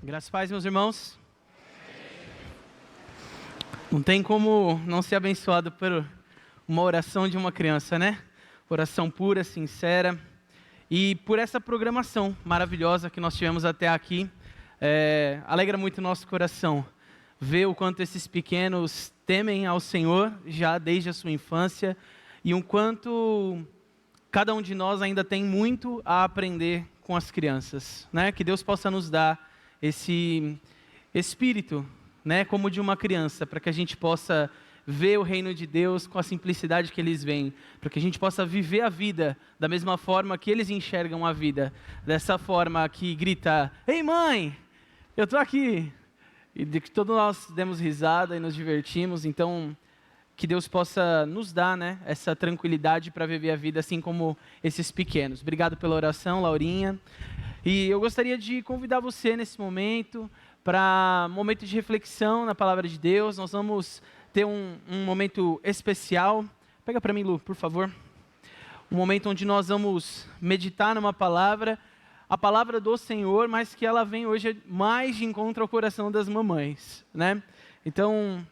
Graças a Deus, meus irmãos. Não tem como não ser abençoado por uma oração de uma criança, né? Oração pura, sincera. E por essa programação maravilhosa que nós tivemos até aqui. Alegra muito o nosso coração ver o quanto esses pequenos temem ao Senhor já desde a sua infância e o quanto cada um de nós ainda tem muito a aprender com as crianças, né? Que Deus possa nos dar esse espírito, né, como de uma criança, para que a gente possa ver o reino de Deus com a simplicidade que eles veem, para que a gente possa viver a vida da mesma forma que eles enxergam a vida, dessa forma que grita: "Ei mãe, eu estou aqui", e de que todos nós demos risada e nos divertimos. Então, que Deus possa nos dar, né, essa tranquilidade para viver a vida assim como esses pequenos. Obrigado pela oração, Laurinha. E eu gostaria de convidar você nesse momento para um momento de reflexão na palavra de Deus. Nós vamos ter um momento especial. Pega para mim, Lu, por favor. Um momento onde nós vamos meditar numa palavra, a palavra do Senhor, mas que ela vem hoje mais de encontro ao coração das mamães, né? Então,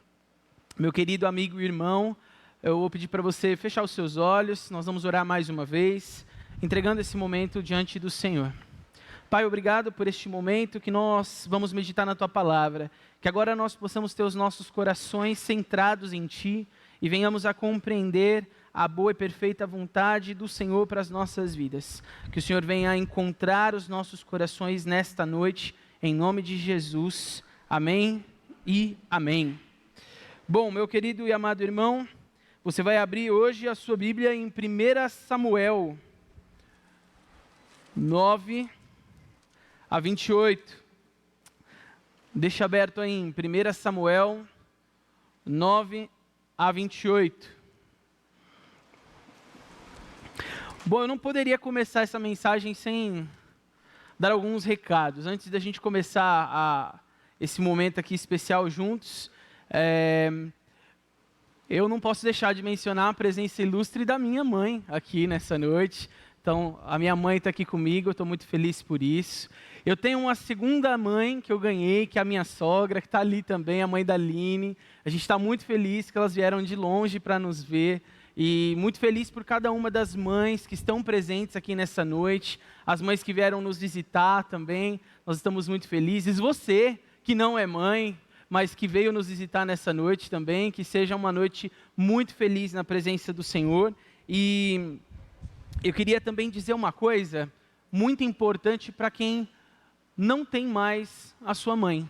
meu querido amigo e irmão, eu vou pedir para você fechar os seus olhos. Nós vamos orar mais uma vez, entregando esse momento diante do Senhor. Pai, obrigado por este momento que nós vamos meditar na Tua Palavra, que agora nós possamos ter os nossos corações centrados em Ti e venhamos a compreender a boa e perfeita vontade do Senhor para as nossas vidas. Que o Senhor venha a encontrar os nossos corações nesta noite, em nome de Jesus. Amém e amém. Bom, meu querido e amado irmão, você vai abrir hoje a sua Bíblia em 1 Samuel 9 a 28. Deixa aberto aí em 1 Samuel 9 a 28. Bom, eu não poderia começar essa mensagem sem dar alguns recados. Antes da gente começar esse momento aqui especial juntos, eu não posso deixar de mencionar a presença ilustre da minha mãe aqui nessa noite. Então, a minha mãe está aqui comigo, eu estou muito feliz por isso. Eu tenho uma segunda mãe que eu ganhei, que é a minha sogra, que está ali também, a mãe da Aline. A gente está muito feliz que elas vieram de longe para nos ver. E muito feliz por cada uma das mães que estão presentes aqui nessa noite. As mães que vieram nos visitar também, nós estamos muito felizes. Você, que não é mãe, mas que veio nos visitar nessa noite também, que seja uma noite muito feliz na presença do Senhor. E eu queria também dizer uma coisa muito importante para quem não tem mais a sua mãe.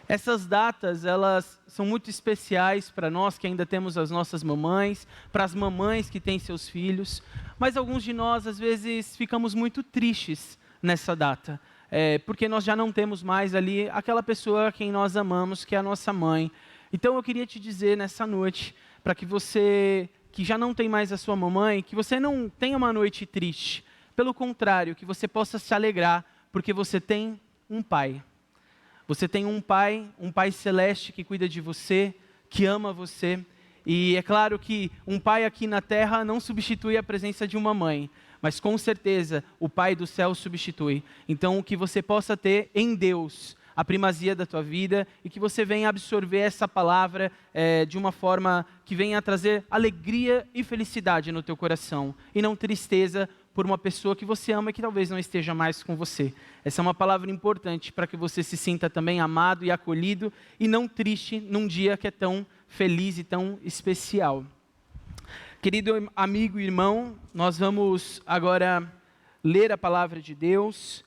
Essas datas, elas são muito especiais para nós que ainda temos as nossas mamães, para as mamães que têm seus filhos, mas alguns de nós, às vezes, ficamos muito tristes nessa data, porque nós já não temos mais ali aquela pessoa a quem nós amamos, que é a nossa mãe. Então, eu queria te dizer nessa noite, para que você que já não tem mais a sua mamãe, que você não tenha uma noite triste. Pelo contrário, que você possa se alegrar, porque você tem um pai. Você tem um pai celeste que cuida de você, que ama você. E é claro que um pai aqui na terra não substitui a presença de uma mãe, mas com certeza o pai do céu substitui. Então, que você possa ter em Deus a primazia da tua vida e que você venha absorver essa palavra de uma forma que venha a trazer alegria e felicidade no teu coração e não tristeza por uma pessoa que você ama e que talvez não esteja mais com você. Essa é uma palavra importante para que você se sinta também amado e acolhido e não triste num dia que é tão feliz e tão especial. Querido amigo e irmão, nós vamos agora ler a palavra de Deus.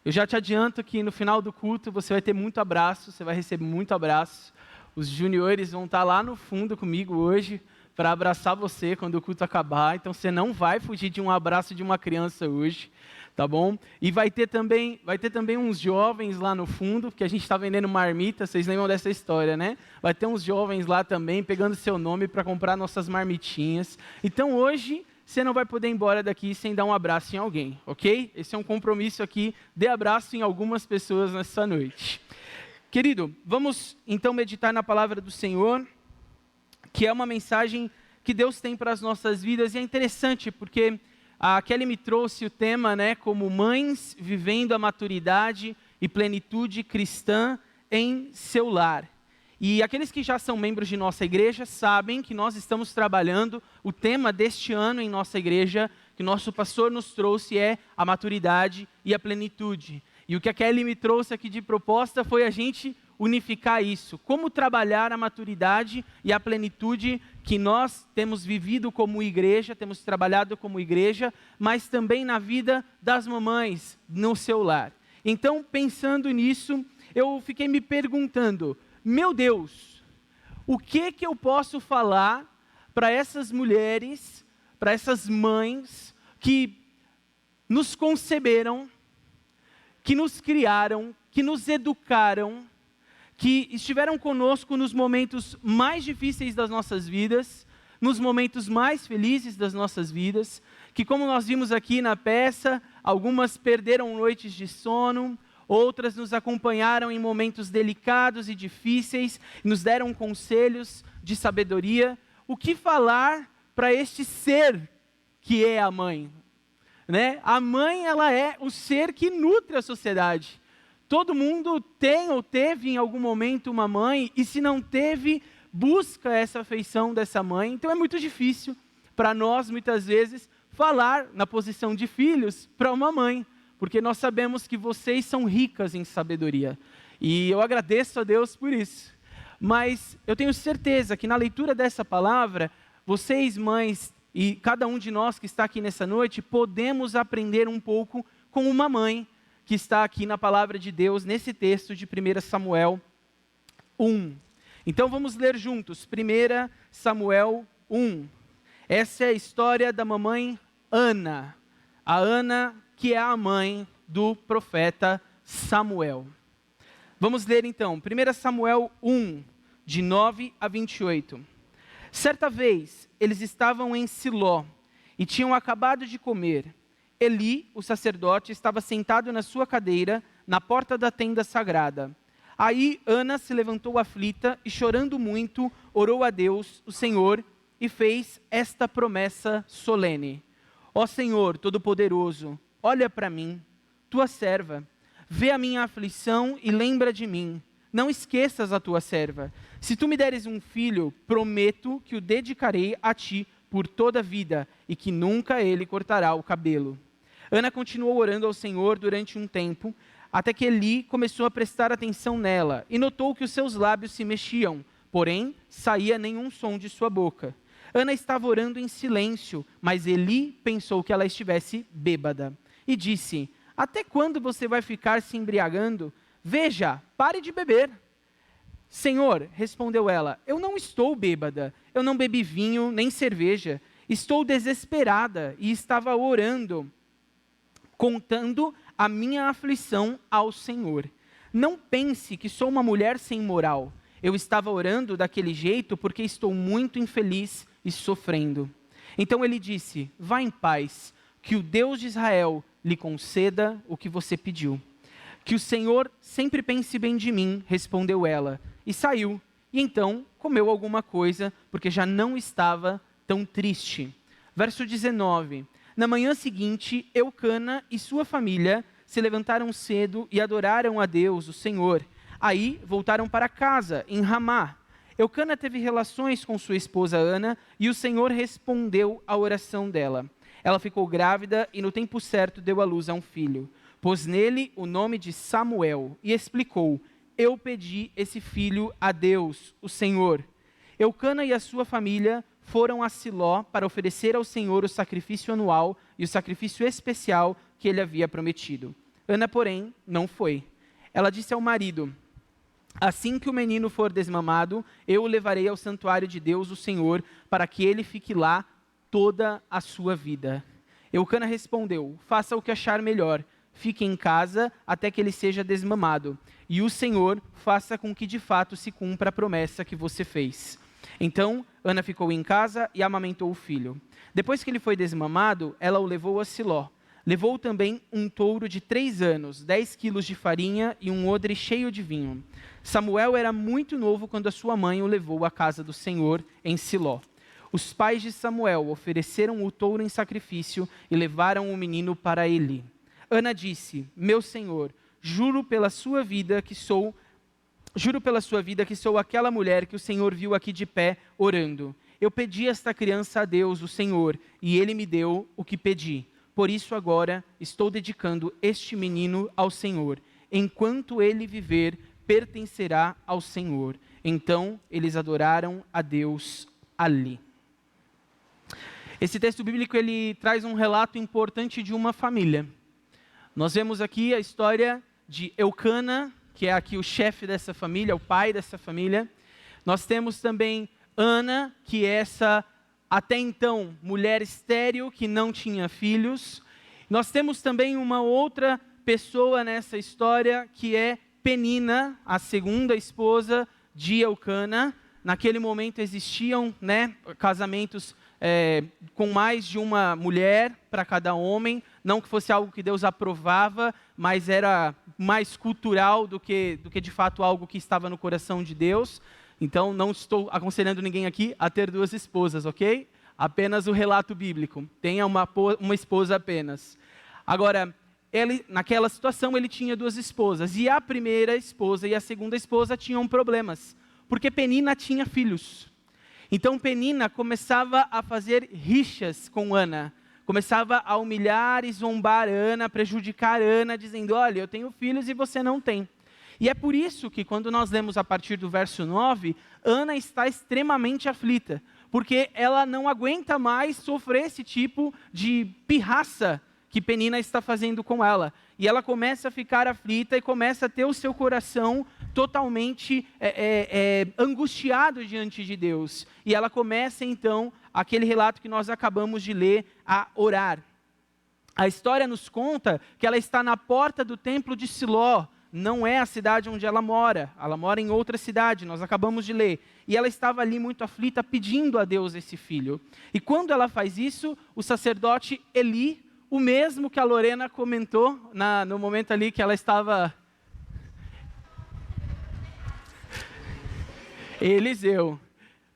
Eu já te adianto que no final do culto você vai ter muito abraço, você vai receber muito abraço. Os juniores vão estar lá no fundo comigo hoje para abraçar você quando o culto acabar. Então você não vai fugir de um abraço de uma criança hoje, tá bom? E vai ter também uns jovens lá no fundo, porque a gente está vendendo marmita, vocês lembram dessa história, né? Vai ter uns jovens lá também pegando seu nome para comprar nossas marmitinhas. Então hoje você não vai poder ir embora daqui sem dar um abraço em alguém, ok? Esse é um compromisso aqui, dê abraço em algumas pessoas nessa noite. Querido, vamos então meditar na palavra do Senhor, que é uma mensagem que Deus tem para as nossas vidas, e é interessante porque a Kelly me trouxe o tema, como mães vivendo a maturidade e plenitude cristã em seu lar. E aqueles que já são membros de nossa igreja sabem que nós estamos trabalhando, o tema deste ano em nossa igreja, que o nosso pastor nos trouxe é a maturidade e a plenitude. E o que a Kelly me trouxe aqui de proposta foi a gente unificar isso. Como trabalhar a maturidade e a plenitude que nós temos vivido como igreja, temos trabalhado como igreja, mas também na vida das mamães, no seu lar. Então, pensando nisso, eu fiquei me perguntando, meu Deus, o que eu posso falar para essas mulheres, para essas mães que nos conceberam, que nos criaram, que nos educaram, que estiveram conosco nos momentos mais difíceis das nossas vidas, nos momentos mais felizes das nossas vidas, que como nós vimos aqui na peça, algumas perderam noites de sono, outras nos acompanharam em momentos delicados e difíceis, nos deram conselhos de sabedoria. O que falar para este ser que é a mãe? A mãe, ela é o ser que nutre a sociedade. Todo mundo tem ou teve em algum momento uma mãe, e se não teve, busca essa afeição dessa mãe. Então é muito difícil para nós, muitas vezes, falar na posição de filhos para uma mãe, porque nós sabemos que vocês são ricas em sabedoria. E eu agradeço a Deus por isso. Mas eu tenho certeza que na leitura dessa palavra, vocês, mães, e cada um de nós que está aqui nessa noite, podemos aprender um pouco com uma mãe, que está aqui na palavra de Deus, nesse texto de 1 Samuel 1. Então vamos ler juntos, 1 Samuel 1. Essa é a história da mamãe Ana. A Ana, que é a mãe do profeta Samuel. Vamos ler então, 1 Samuel 1, de 9 a 28. Certa vez, eles estavam em Siló e tinham acabado de comer. Eli, o sacerdote, estava sentado na sua cadeira, na porta da tenda sagrada. Aí Ana se levantou aflita e, chorando muito, orou a Deus, o Senhor, e fez esta promessa solene. Ó Senhor Todo-Poderoso, olha para mim, tua serva, vê a minha aflição e lembra de mim. Não esqueças a tua serva. Se tu me deres um filho, prometo que o dedicarei a ti por toda a vida, e que nunca ele cortará o cabelo. Ana continuou orando ao Senhor durante um tempo, até que Eli começou a prestar atenção nela, e notou que os seus lábios se mexiam, porém saía nenhum som de sua boca. Ana estava orando em silêncio, mas Eli pensou que ela estivesse bêbada, e disse, até quando você vai ficar se embriagando? Veja, pare de beber. Senhor, respondeu ela, eu não estou bêbada, eu não bebi vinho nem cerveja, estou desesperada e estava orando, contando a minha aflição ao Senhor. Não pense que sou uma mulher sem moral. Eu estava orando daquele jeito porque estou muito infeliz e sofrendo. Então ele disse, vá em paz, que o Deus de Israel lhe conceda o que você pediu. Que o Senhor sempre pense bem de mim, respondeu ela, e saiu. E então comeu alguma coisa, porque já não estava tão triste. Verso 19. Na manhã seguinte, Eucana e sua família se levantaram cedo e adoraram a Deus, o Senhor. Aí voltaram para casa, em Ramá. Eucana teve relações com sua esposa Ana, e o Senhor respondeu à oração dela. Ela ficou grávida e no tempo certo deu à luz a um filho. Pôs nele o nome de Samuel e explicou, eu pedi esse filho a Deus, o Senhor. Eucana e a sua família foram a Siló para oferecer ao Senhor o sacrifício anual e o sacrifício especial que ele havia prometido. Ana, porém, não foi. Ela disse ao marido, assim que o menino for desmamado, eu o levarei ao santuário de Deus, o Senhor, para que ele fique lá toda a sua vida. Eucana respondeu, faça o que achar melhor, fique em casa até que ele seja desmamado, e o Senhor faça com que de fato se cumpra a promessa que você fez. Então, Ana ficou em casa e amamentou o filho. Depois que ele foi desmamado, ela o levou a Siló. Levou também um touro de 3 anos, 10 quilos de farinha e um odre cheio de vinho. Samuel era muito novo quando a sua mãe o levou à casa do Senhor em Siló. Os pais de Samuel ofereceram o touro em sacrifício e levaram o menino para Eli. Ana disse: Meu senhor, juro pela sua vida que sou aquela mulher que o Senhor viu aqui de pé orando. Eu pedi esta criança a Deus, o Senhor, e ele me deu o que pedi. Por isso agora estou dedicando este menino ao Senhor. Enquanto ele viver, pertencerá ao Senhor. Então eles adoraram a Deus ali. Esse texto bíblico ele traz um relato importante de uma família. Nós vemos aqui a história de Eucana, que é aqui o chefe dessa família, o pai dessa família. Nós temos também Ana, que é essa, até então, mulher estéril, que não tinha filhos. Nós temos também uma outra pessoa nessa história, que é Penina, a segunda esposa de Eucana. Naquele momento existiam, casamentos com mais de uma mulher para cada homem, não que fosse algo que Deus aprovava, mas era mais cultural do que de fato algo que estava no coração de Deus. Então não estou aconselhando ninguém aqui a ter 2 esposas, ok? Apenas o relato bíblico, tenha uma esposa apenas. Agora, naquela situação ele tinha 2 esposas, e a primeira esposa e a segunda esposa tinham problemas, porque Penina tinha filhos. Então Penina começava a fazer rixas com Ana, começava a humilhar e zombar Ana, prejudicar Ana, dizendo: olha, eu tenho filhos e você não tem. E é por isso que quando nós lemos a partir do verso 9, Ana está extremamente aflita, porque ela não aguenta mais sofrer esse tipo de pirraça que Penina está fazendo com ela. E ela começa a ficar aflita e começa a ter o seu coração totalmente angustiado diante de Deus. E ela começa então, aquele relato que nós acabamos de ler, a orar. A história nos conta que ela está na porta do templo de Siló. Não é a cidade onde ela mora em outra cidade, nós acabamos de ler. E ela estava ali muito aflita, pedindo a Deus esse filho. E quando ela faz isso, o sacerdote Eli, o mesmo que a Lorena comentou no momento ali que ela estava... Eliseu,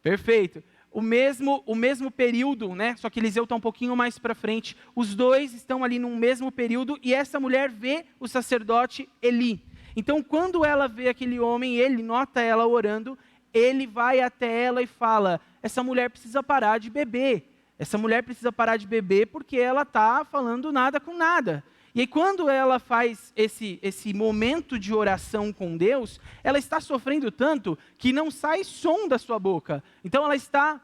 perfeito. O mesmo período, só que Eliseu está um pouquinho mais para frente. Os dois estão ali no mesmo período e essa mulher vê o sacerdote Eli. Então, quando ela vê aquele homem, ele nota ela orando, ele vai até ela e fala: essa mulher precisa parar de beber. Essa mulher precisa parar de beber porque ela está falando nada com nada. E aí, quando ela faz esse momento de oração com Deus, ela está sofrendo tanto que não sai som da sua boca. Então, ela está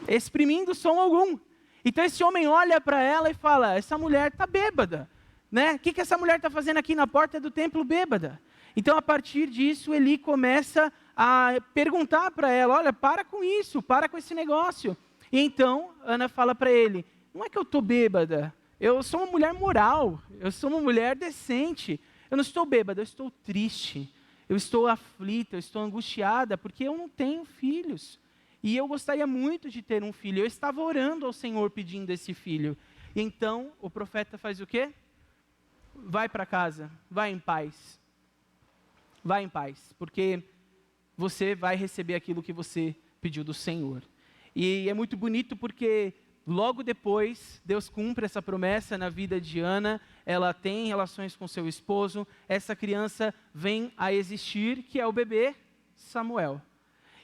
exprimindo som algum. Então, esse homem olha para ela e fala: essa mulher está bêbada. O que essa mulher está fazendo aqui na porta do templo bêbada? Então, a partir disso, Eli começa a perguntar para ela: olha, para com isso, para com esse negócio. E então, Ana fala para ele: não é que eu estou bêbada, eu sou uma mulher moral, eu sou uma mulher decente, eu não estou bêbada, eu estou triste, eu estou aflita, eu estou angustiada, porque eu não tenho filhos, e eu gostaria muito de ter um filho, eu estava orando ao Senhor pedindo esse filho. E então, o profeta faz o quê? Vai para casa, vai em paz, porque você vai receber aquilo que você pediu do Senhor. E é muito bonito porque logo depois, Deus cumpre essa promessa na vida de Ana, ela tem relações com seu esposo, essa criança vem a existir, que é o bebê Samuel.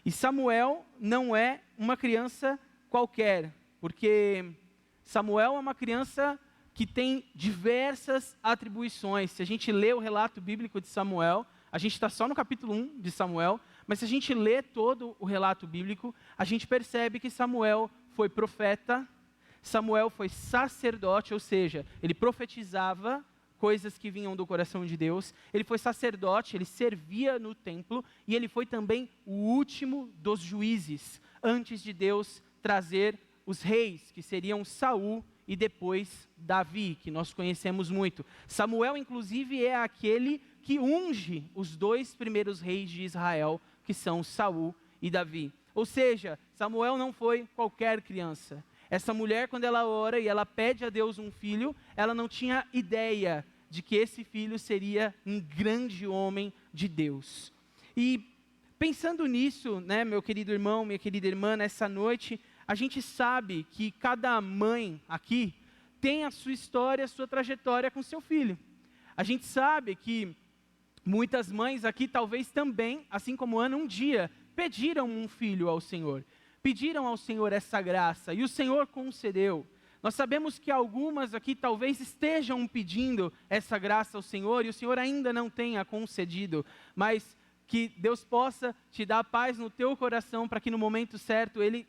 E Samuel não é uma criança qualquer, porque Samuel é uma criança que tem diversas atribuições. Se a gente lê o relato bíblico de Samuel, a gente está só no capítulo 1 de Samuel, mas se a gente lê todo o relato bíblico, a gente percebe que Samuel foi profeta, Samuel foi sacerdote, ou seja, ele profetizava coisas que vinham do coração de Deus, ele foi sacerdote, ele servia no templo, e ele foi também o último dos juízes, antes de Deus trazer os reis, que seriam Saul e depois Davi, que nós conhecemos muito. Samuel, inclusive, é aquele que unge os 2 primeiros reis de Israel, que são Saul e Davi. Ou seja, Samuel não foi qualquer criança. Essa mulher, quando ela ora e ela pede a Deus um filho, ela não tinha ideia de que esse filho seria um grande homem de Deus. E pensando nisso, né, meu querido irmão, minha querida irmã, nessa noite, a gente sabe que cada mãe aqui tem a sua história, a sua trajetória com seu filho. A gente sabe que muitas mães aqui talvez também, assim como Ana, um dia pediram um filho ao Senhor. Pediram ao Senhor essa graça e o Senhor concedeu. Nós sabemos que algumas aqui talvez estejam pedindo essa graça ao Senhor e o Senhor ainda não tenha concedido, mas que Deus possa te dar paz no teu coração para que no momento certo Ele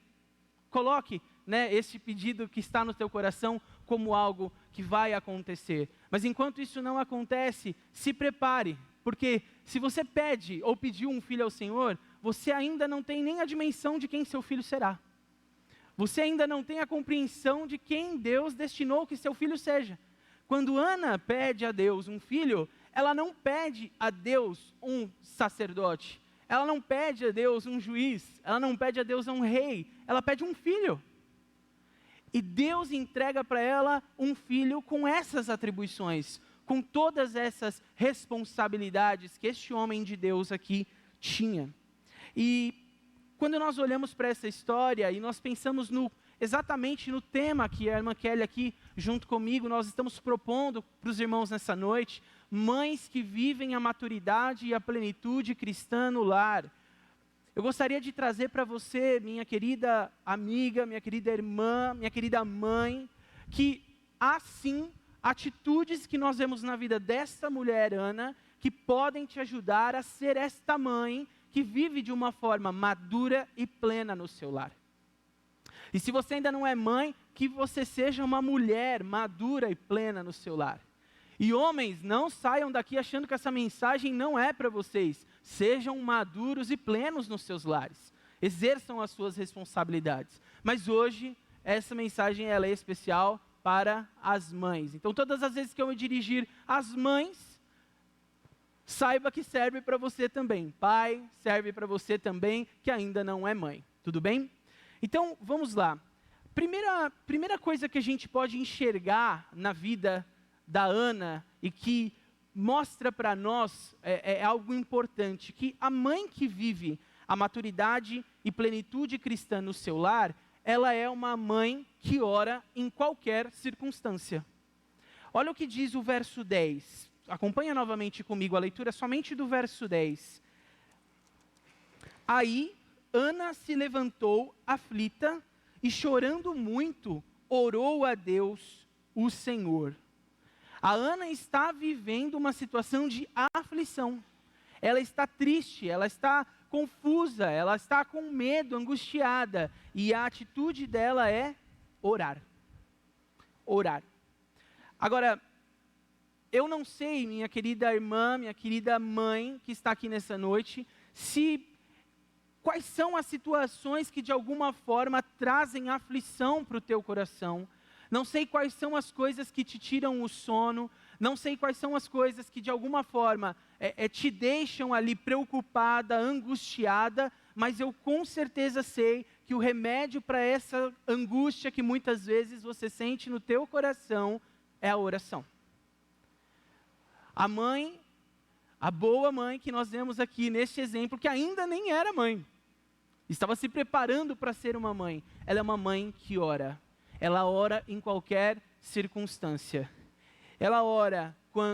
coloque, né, esse pedido que está no teu coração como algo que vai acontecer. Mas enquanto isso não acontece, se prepare, porque se você pede ou pediu um filho ao Senhor, você ainda não tem nem a dimensão de quem seu filho será. Você ainda não tem a compreensão de quem Deus destinou que seu filho seja. Quando Ana pede a Deus um filho, ela não pede a Deus um sacerdote, ela não pede a Deus um juiz, ela não pede a Deus um rei, ela pede um filho. E Deus entrega para ela um filho com essas atribuições, com todas essas responsabilidades que este homem de Deus aqui tinha. E quando nós olhamos para essa história e nós pensamos exatamente no tema que a irmã Kelly aqui, junto comigo, nós estamos propondo para os irmãos nessa noite, mães que vivem a maturidade e a plenitude cristã no lar. Eu gostaria de trazer para você, minha querida amiga, minha querida irmã, minha querida mãe, que há sim atitudes que nós vemos na vida desta mulher, Ana, que podem te ajudar a ser esta mãe que vive de uma forma madura e plena no seu lar. E se você ainda não é mãe, que você seja uma mulher madura e plena no seu lar. E homens, não saiam daqui achando que essa mensagem não é para vocês. Sejam maduros e plenos nos seus lares. Exerçam as suas responsabilidades. Mas hoje, essa mensagem ela é especial para as mães. Então, todas as vezes que eu me dirigir às mães, saiba que serve para você também. Pai, serve para você também, que ainda não é mãe. Tudo bem? Então, vamos lá. Primeira coisa que a gente pode enxergar na vida da Ana e que mostra para nós é algo importante, que a mãe que vive a maturidade e plenitude cristã no seu lar, ela é uma mãe que ora em qualquer circunstância. Olha o que diz o verso 10. Acompanha novamente comigo a leitura somente do verso 10. Aí Ana se levantou aflita e chorando muito, orou a Deus, o Senhor. A Ana está vivendo uma situação de aflição. Ela está triste, ela está confusa, ela está com medo, angustiada. E a atitude dela é orar. Orar. Agora, eu não sei, minha querida irmã, minha querida mãe que está aqui nessa noite, quais são as situações que de alguma forma trazem aflição para o teu coração. Não sei quais são as coisas que te tiram o sono, não sei quais são as coisas que de alguma forma te deixam ali preocupada, angustiada, mas eu com certeza sei que o remédio para essa angústia que muitas vezes você sente no teu coração é a oração. A mãe, a boa mãe que nós vemos aqui neste exemplo, que ainda nem era mãe, estava se preparando para ser uma mãe, ela é uma mãe que ora. Ela ora em qualquer circunstância. Ela ora quando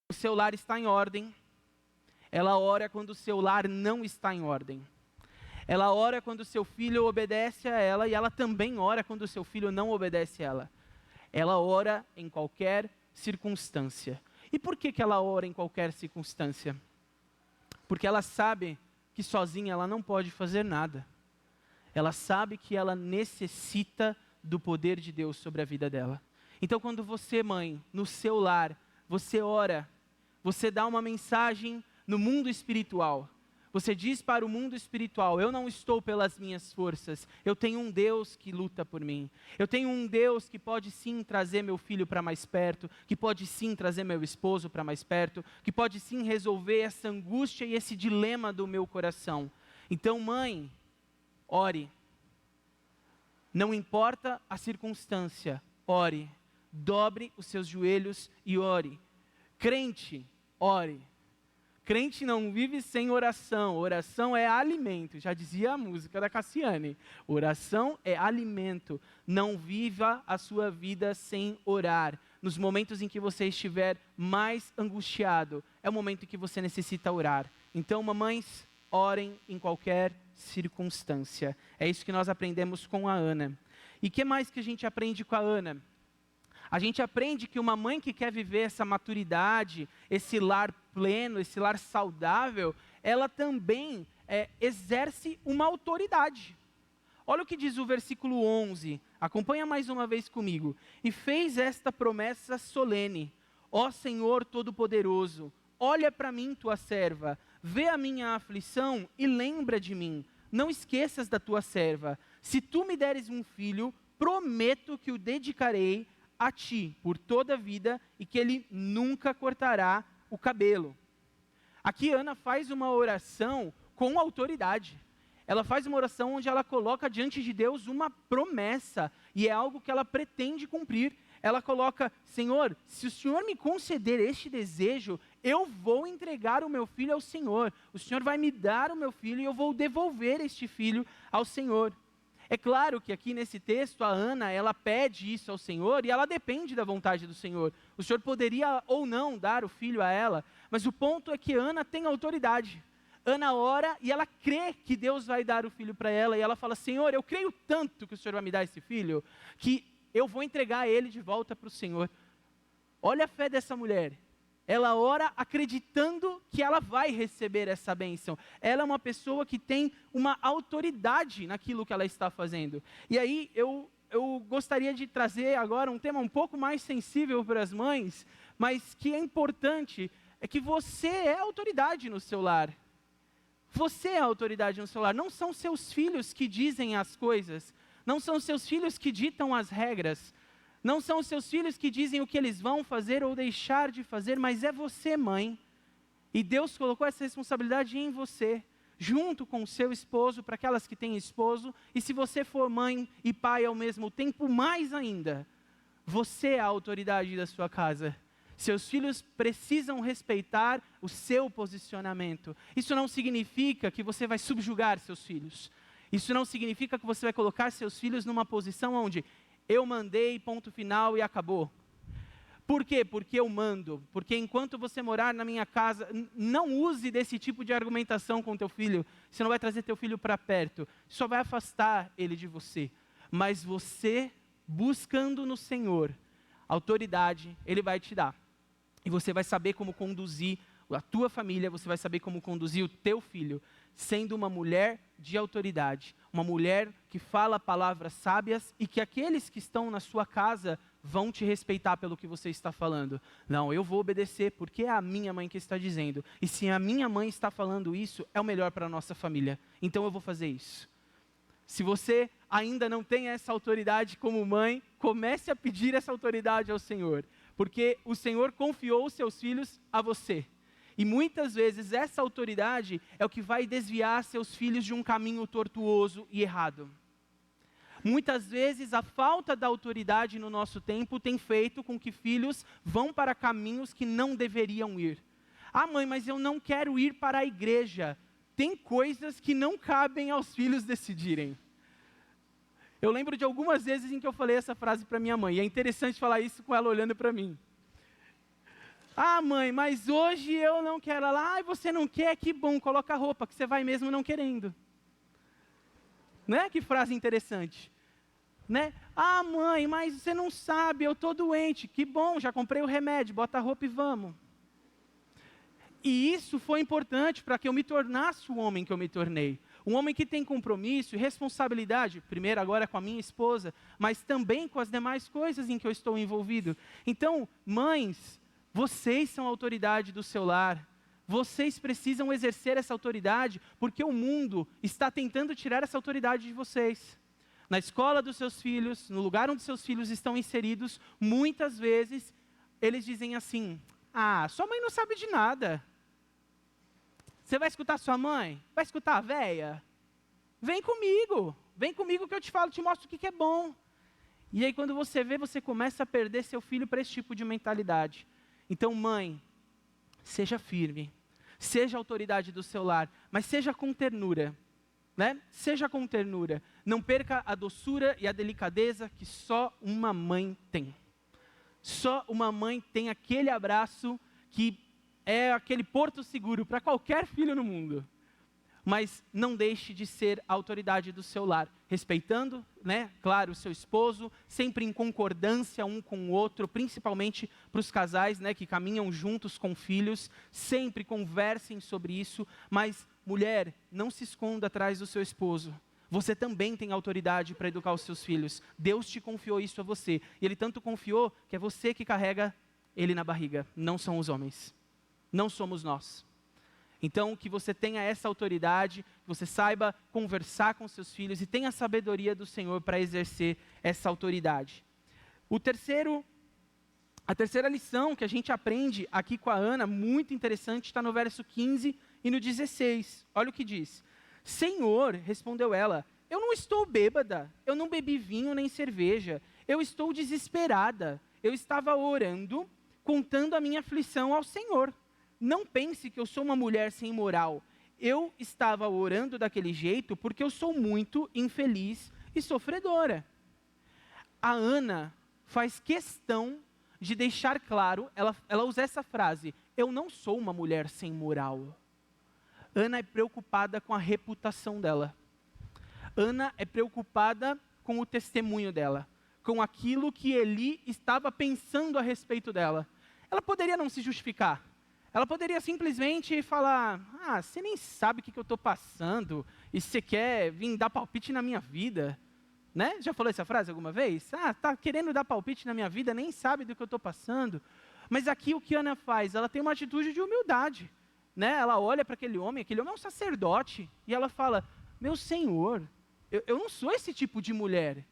o seu lar está em ordem. Ela ora quando o seu lar não está em ordem. Ela ora quando o seu filho obedece a ela e ela também ora quando o seu filho não obedece a ela. Ela ora em qualquer circunstância. E por que ela ora em qualquer circunstância? Porque ela sabe que sozinha ela não pode fazer nada. Ela sabe que ela necessita do poder de Deus sobre a vida dela. Então, quando você, mãe, no seu lar, você ora, você dá uma mensagem no mundo espiritual. Você diz para o mundo espiritual, eu não estou pelas minhas forças, eu tenho um Deus que luta por mim. Eu tenho um Deus que pode sim trazer meu filho para mais perto, que pode sim trazer meu esposo para mais perto, que pode sim resolver essa angústia e esse dilema do meu coração. Então, mãe, ore. Não importa a circunstância, ore. Dobre os seus joelhos e ore. Crente, ore. Crente não vive sem oração. Oração é alimento. Já dizia a música da Cassiane. Oração é alimento. Não viva a sua vida sem orar. Nos momentos em que você estiver mais angustiado, é o momento em que você necessita orar. Então, mamães, orem em qualquer circunstância. É isso que nós aprendemos com a Ana. E o que mais que a gente aprende com a Ana? A gente aprende que uma mãe que quer viver essa maturidade, esse lar pleno, esse lar saudável, ela também exerce uma autoridade. Olha o que diz o versículo 11, acompanha mais uma vez comigo. E fez esta promessa solene: ó Senhor Todo-Poderoso, olha para mim, tua serva, vê a minha aflição e lembra de mim. Não esqueças da tua serva. Se tu me deres um filho, prometo que o dedicarei a ti por toda a vida e que ele nunca cortará o cabelo. Aqui Ana faz uma oração com autoridade. Ela faz uma oração onde ela coloca diante de Deus uma promessa e é algo que ela pretende cumprir. Ela coloca: Senhor, se o Senhor me conceder este desejo, eu vou entregar o meu filho ao Senhor. O Senhor vai me dar o meu filho e eu vou devolver este filho ao Senhor. É claro que aqui nesse texto a Ana, ela pede isso ao Senhor e ela depende da vontade do Senhor. O Senhor poderia ou não dar o filho a ela, mas o ponto é que Ana tem autoridade. Ana ora e ela crê que Deus vai dar o filho para ela e ela fala: Senhor, eu creio tanto que o Senhor vai me dar esse filho, que eu vou entregar ele de volta para o Senhor. Olha a fé dessa mulher. Ela ora acreditando que ela vai receber essa bênção. Ela é uma pessoa que tem uma autoridade naquilo que ela está fazendo. E aí eu gostaria de trazer agora um tema um pouco mais sensível para as mães, mas que é importante, é que você é autoridade no seu lar. Você é autoridade no seu lar. Não são seus filhos que dizem as coisas. Não são seus filhos que ditam as regras. Não são os seus filhos que dizem o que eles vão fazer ou deixar de fazer, mas é você, mãe. E Deus colocou essa responsabilidade em você, junto com o seu esposo, para aquelas que têm esposo. E se você for mãe e pai ao mesmo tempo, mais ainda, você é a autoridade da sua casa. Seus filhos precisam respeitar o seu posicionamento. Isso não significa que você vai subjugar seus filhos. Isso não significa que você vai colocar seus filhos numa posição onde eu mandei, ponto final e acabou. Por quê? Porque eu mando. Porque enquanto você morar na minha casa, não use desse tipo de argumentação com teu filho. Você não vai trazer teu filho para perto. Só vai afastar ele de você. Mas você, buscando no Senhor autoridade, Ele vai te dar. E você vai saber como conduzir a tua família, você vai saber como conduzir o teu filho, sendo uma mulher de autoridade, uma mulher que fala palavras sábias e que aqueles que estão na sua casa vão te respeitar pelo que você está falando. Não, eu vou obedecer porque é a minha mãe que está dizendo. E se a minha mãe está falando isso, é o melhor para a nossa família. Então eu vou fazer isso. Se você ainda não tem essa autoridade como mãe, comece a pedir essa autoridade ao Senhor. Porque o Senhor confiou os seus filhos a você. E muitas vezes essa autoridade é o que vai desviar seus filhos de um caminho tortuoso e errado. Muitas vezes a falta da autoridade no nosso tempo tem feito com que filhos vão para caminhos que não deveriam ir. Ah, mãe, mas eu não quero ir para a igreja. Tem coisas que não cabem aos filhos decidirem. Eu lembro de algumas vezes em que eu falei essa frase para minha mãe. E é interessante falar isso com ela olhando para mim. Ah, mãe, mas hoje eu não quero. Ela, você não quer? Que bom, coloca a roupa, que você vai mesmo não querendo. Né? Que frase interessante. Né? Ah, mãe, mas você não sabe, eu estou doente. Que bom, já comprei o remédio, bota a roupa e vamos. E isso foi importante para que eu me tornasse o homem que eu me tornei. Um homem que tem compromisso e responsabilidade, primeiro agora com a minha esposa, mas também com as demais coisas em que eu estou envolvido. Então, mães, vocês são a autoridade do seu lar. Vocês precisam exercer essa autoridade, porque o mundo está tentando tirar essa autoridade de vocês. Na escola dos seus filhos, no lugar onde seus filhos estão inseridos, muitas vezes eles dizem assim: sua mãe não sabe de nada. Você vai escutar sua mãe? Vai escutar a véia? Vem comigo que eu te falo, te mostro o que é bom. E aí quando você vê, você começa a perder seu filho para esse tipo de mentalidade. Então, mãe, seja firme, seja a autoridade do seu lar, mas seja com ternura, né? Seja com ternura. Não perca a doçura e a delicadeza que só uma mãe tem. Só uma mãe tem aquele abraço que é aquele porto seguro para qualquer filho no mundo. Mas não deixe de ser a autoridade do seu lar, respeitando, né, claro, o seu esposo, sempre em concordância um com o outro, principalmente para os casais, né, que caminham juntos com filhos, sempre conversem sobre isso, mas mulher, não se esconda atrás do seu esposo. Você também tem autoridade para educar os seus filhos. Deus te confiou isso a você, e Ele tanto confiou que é você que carrega ele na barriga, não são os homens, não somos nós. Então, que você tenha essa autoridade, que você saiba conversar com seus filhos e tenha a sabedoria do Senhor para exercer essa autoridade. A terceira lição que a gente aprende aqui com a Ana, muito interessante, está no verso 15 e no 16. Olha o que diz. Senhor, respondeu ela, eu não estou bêbada, eu não bebi vinho nem cerveja, eu estou desesperada, eu estava orando, contando a minha aflição ao Senhor. Não pense que eu sou uma mulher sem moral. Eu estava orando daquele jeito porque eu sou muito infeliz e sofredora. A Ana faz questão de deixar claro, ela usa essa frase, eu não sou uma mulher sem moral. Ana é preocupada com a reputação dela. Ana é preocupada com o testemunho dela, com aquilo que Eli estava pensando a respeito dela. Ela poderia não se justificar. Ela poderia simplesmente falar, você nem sabe o que eu estou passando, e você quer vir dar palpite na minha vida, né? Já falou essa frase alguma vez? Está querendo dar palpite na minha vida, nem sabe do que eu estou passando. Mas aqui o que Ana faz? Ela tem uma atitude de humildade, né? Ela olha para aquele homem é um sacerdote, e ela fala, meu Senhor, eu não sou esse tipo de mulher.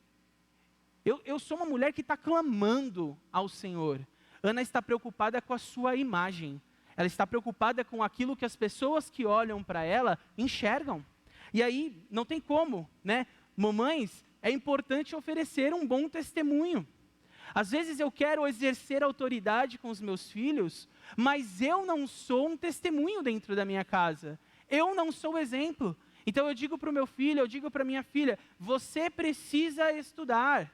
Eu sou uma mulher que está clamando ao Senhor. Ana está preocupada com a sua imagem. Ela está preocupada com aquilo que as pessoas que olham para ela enxergam. E aí, não tem como, né? Mamães, é importante oferecer um bom testemunho. Às vezes eu quero exercer autoridade com os meus filhos, mas eu não sou um testemunho dentro da minha casa. Eu não sou exemplo. Então eu digo para o meu filho, eu digo para minha filha, você precisa estudar.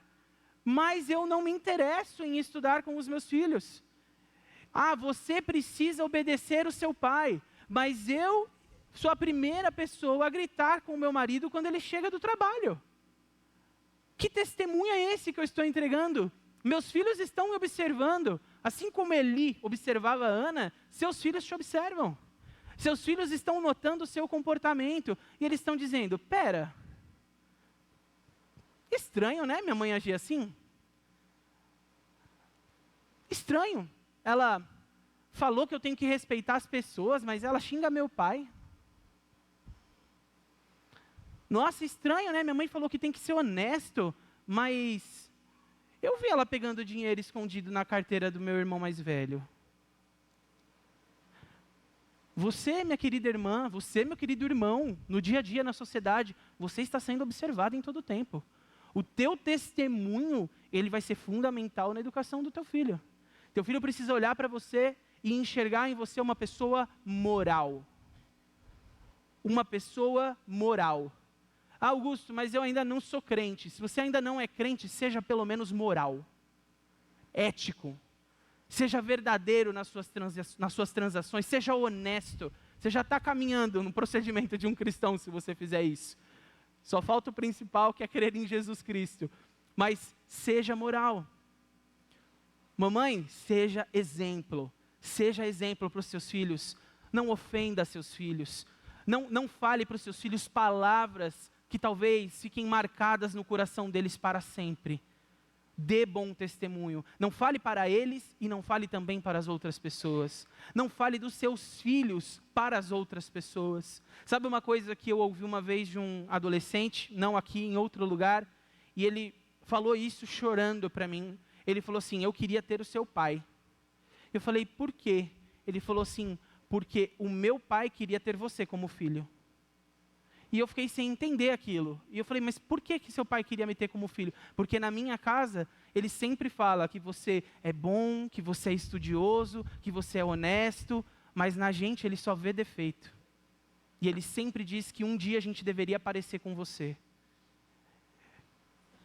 Mas eu não me interesso em estudar com os meus filhos. Você precisa obedecer o seu pai, mas eu sou a primeira pessoa a gritar com o meu marido quando ele chega do trabalho. Que testemunho é esse que eu estou entregando? Meus filhos estão me observando, assim como Eli observava a Ana, seus filhos te observam. Seus filhos estão notando o seu comportamento, e eles estão dizendo, pera, estranho, né, minha mãe agir assim? Estranho. Ela falou que eu tenho que respeitar as pessoas, mas ela xinga meu pai. Nossa, estranho, né? Minha mãe falou que tem que ser honesto, mas eu vi ela pegando dinheiro escondido na carteira do meu irmão mais velho. Você, minha querida irmã, você, meu querido irmão, no dia a dia, na sociedade, você está sendo observado em todo o tempo. O teu testemunho, ele vai ser fundamental na educação do teu filho. Teu filho precisa olhar para você e enxergar em você uma pessoa moral. Uma pessoa moral. Augusto, mas eu ainda não sou crente. Se você ainda não é crente, seja pelo menos moral. Ético. Seja verdadeiro nas suas transações. Seja honesto. Você já está caminhando no procedimento de um cristão se você fizer isso. Só falta o principal, que é crer em Jesus Cristo. Mas seja moral. Mamãe, seja exemplo. Seja exemplo para os seus filhos. Não ofenda seus filhos. Não fale para os seus filhos palavras que talvez fiquem marcadas no coração deles para sempre. Dê bom testemunho. Não fale para eles e não fale também para as outras pessoas. Não fale dos seus filhos para as outras pessoas. Sabe uma coisa que eu ouvi uma vez de um adolescente, não aqui, em outro lugar, e ele falou isso chorando para mim. Ele falou assim, eu queria ter o seu pai. Eu falei, por quê? Ele falou assim, porque o meu pai queria ter você como filho. E eu fiquei sem entender aquilo. E eu falei, mas por que seu pai queria me ter como filho? Porque na minha casa, ele sempre fala que você é bom, que você é estudioso, que você é honesto, mas na gente ele só vê defeito. E ele sempre diz que um dia a gente deveria parecer com você.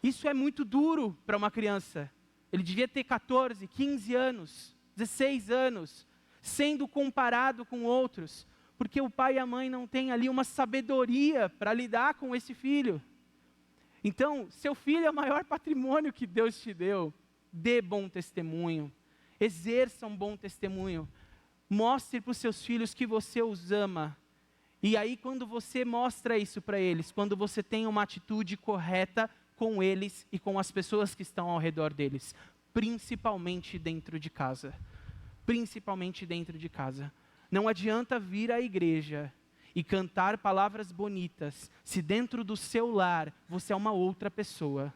Isso é muito duro para uma criança. Ele devia ter 14, 15 anos, 16 anos, sendo comparado com outros, porque o pai e a mãe não têm ali uma sabedoria para lidar com esse filho. Então, seu filho é o maior patrimônio que Deus te deu. Dê bom testemunho, exerça um bom testemunho, mostre para os seus filhos que você os ama. E aí, quando você mostra isso para eles, quando você tem uma atitude correta com eles e com as pessoas que estão ao redor deles, principalmente dentro de casa. Principalmente dentro de casa. Não adianta vir à igreja e cantar palavras bonitas, se dentro do seu lar você é uma outra pessoa.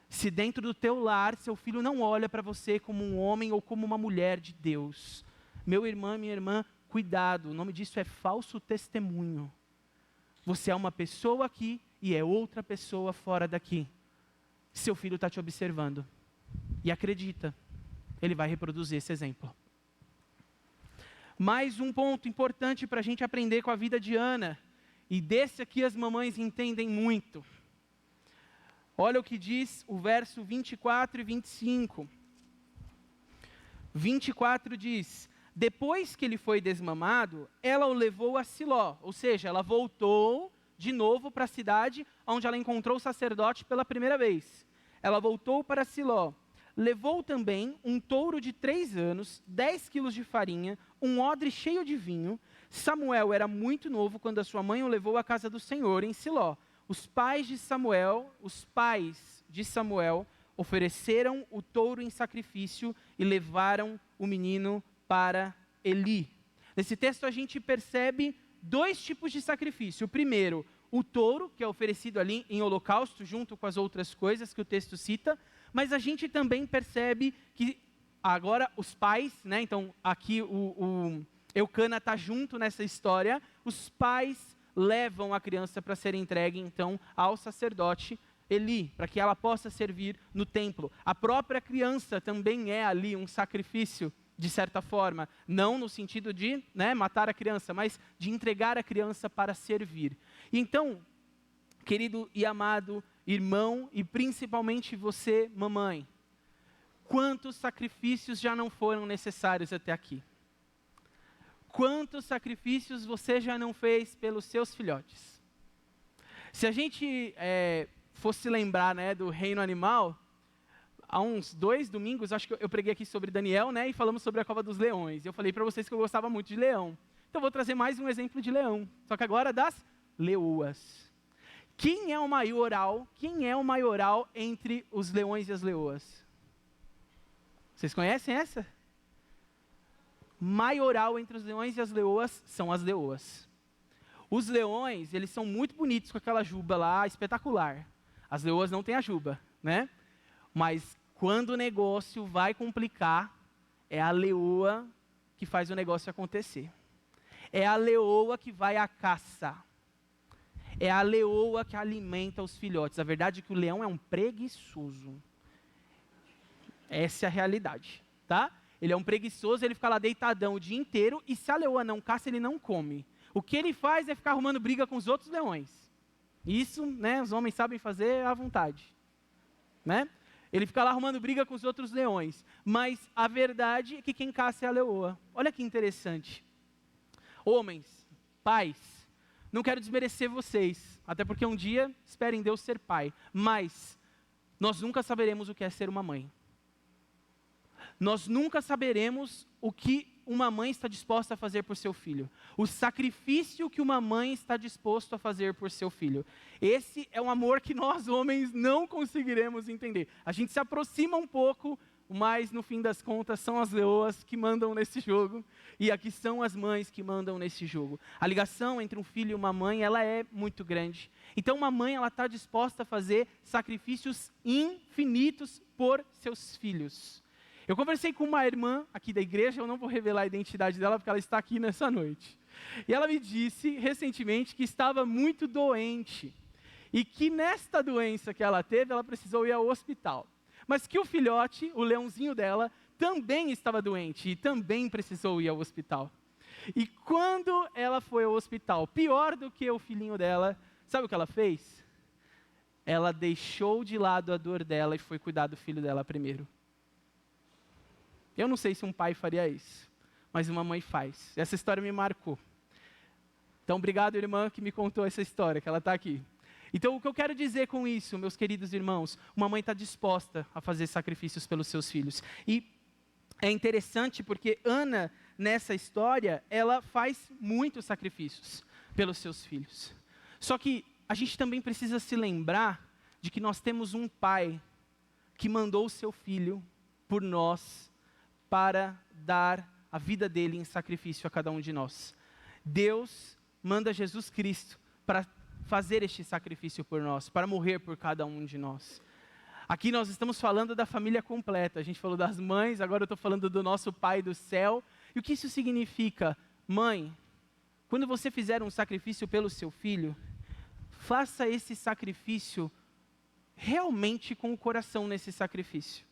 Se dentro do teu lar, seu filho não olha para você como um homem ou como uma mulher de Deus. Meu irmão, minha irmã, cuidado, o nome disso é falso testemunho. Você é uma pessoa aqui e é outra pessoa fora daqui. Seu filho está te observando. E acredita, ele vai reproduzir esse exemplo. Mais um ponto importante para a gente aprender com a vida de Ana. E desse aqui as mamães entendem muito. Olha o que diz o verso 24 e 25. 24 diz: depois que ele foi desmamado, ela o levou a Siló. Ou seja, ela voltou de novo para a cidade onde ela encontrou o sacerdote pela primeira vez. Ela voltou para Siló. Levou também um touro de 3 anos, 10 quilos de farinha, um odre cheio de vinho. Samuel era muito novo quando a sua mãe o levou à casa do Senhor, em Siló. Os pais de Samuel ofereceram o touro em sacrifício e levaram o menino para Eli. Nesse texto a gente percebe 2 tipos de sacrifício. O primeiro, o touro, que é oferecido ali em holocausto, junto com as outras coisas que o texto cita. Mas a gente também percebe que agora os pais, né, então aqui o Eucana está junto nessa história, os pais levam a criança para ser entregue então ao sacerdote Eli, para que ela possa servir no templo. A própria criança também é ali um sacrifício, de certa forma, não no sentido de, né, matar a criança, mas de entregar a criança para servir. E então, querido e amado irmão, e principalmente você, mamãe, quantos sacrifícios já não foram necessários até aqui? Quantos sacrifícios você já não fez pelos seus filhotes? Se a gente fosse lembrar, né, do reino animal, há uns 2 domingos, acho que eu preguei aqui sobre Daniel, né, e falamos sobre a cova dos leões. Eu falei para vocês que eu gostava muito de leão. Então vou trazer mais um exemplo de leão, só que agora das leoas. Quem é o maioral entre os leões e as leoas? Vocês conhecem essa? Maioral entre os leões e as leoas são as leoas. Os leões, eles são muito bonitos com aquela juba lá, espetacular. As leoas não têm a juba, né? Mas quando o negócio vai complicar, é a leoa que faz o negócio acontecer. É a leoa que vai à caça. É a leoa que alimenta os filhotes. A verdade é que o leão é um preguiçoso. Essa é a realidade, tá? Ele é um preguiçoso, ele fica lá deitadão o dia inteiro, e se a leoa não caça, ele não come. O que ele faz é ficar arrumando briga com os outros leões. Isso, né, os homens sabem fazer à vontade, né? Ele fica lá arrumando briga com os outros leões. Mas a verdade é que quem caça é a leoa. Olha que interessante. Homens, pais, não quero desmerecer vocês, até porque um dia esperem Deus ser pai, mas nós nunca saberemos o que é ser uma mãe. Nós nunca saberemos o que uma mãe está disposta a fazer por seu filho. O sacrifício que uma mãe está disposta a fazer por seu filho. Esse é um amor que nós homens não conseguiremos entender. A gente se aproxima um pouco, mas no fim das contas são as leoas que mandam nesse jogo. E aqui são as mães que mandam nesse jogo. A ligação entre um filho e uma mãe, ela é muito grande. Então uma mãe, ela está disposta a fazer sacrifícios infinitos por seus filhos. Eu conversei com uma irmã aqui da igreja, eu não vou revelar a identidade dela porque ela está aqui nessa noite. E ela me disse recentemente que estava muito doente e que nesta doença que ela teve, ela precisou ir ao hospital. Mas que o filhote, o leãozinho dela, também estava doente e também precisou ir ao hospital. E quando ela foi ao hospital, pior do que o filhinho dela, sabe o que ela fez? Ela deixou de lado a dor dela e foi cuidar do filho dela primeiro. Eu não sei se um pai faria isso, mas uma mãe faz. Essa história me marcou. Então, obrigado, irmã, que me contou essa história, que ela está aqui. Então, o que eu quero dizer com isso, meus queridos irmãos, uma mãe está disposta a fazer sacrifícios pelos seus filhos. E é interessante porque Ana, nessa história, ela faz muitos sacrifícios pelos seus filhos. Só que a gente também precisa se lembrar de que nós temos um pai que mandou o seu filho por nós para dar a vida dele em sacrifício a cada um de nós. Deus manda Jesus Cristo para fazer este sacrifício por nós, para morrer por cada um de nós. Aqui nós estamos falando da família completa, a gente falou das mães, agora eu estou falando do nosso Pai do céu. E o que isso significa? Mãe, quando você fizer um sacrifício pelo seu filho, faça esse sacrifício realmente com o coração nesse sacrifício.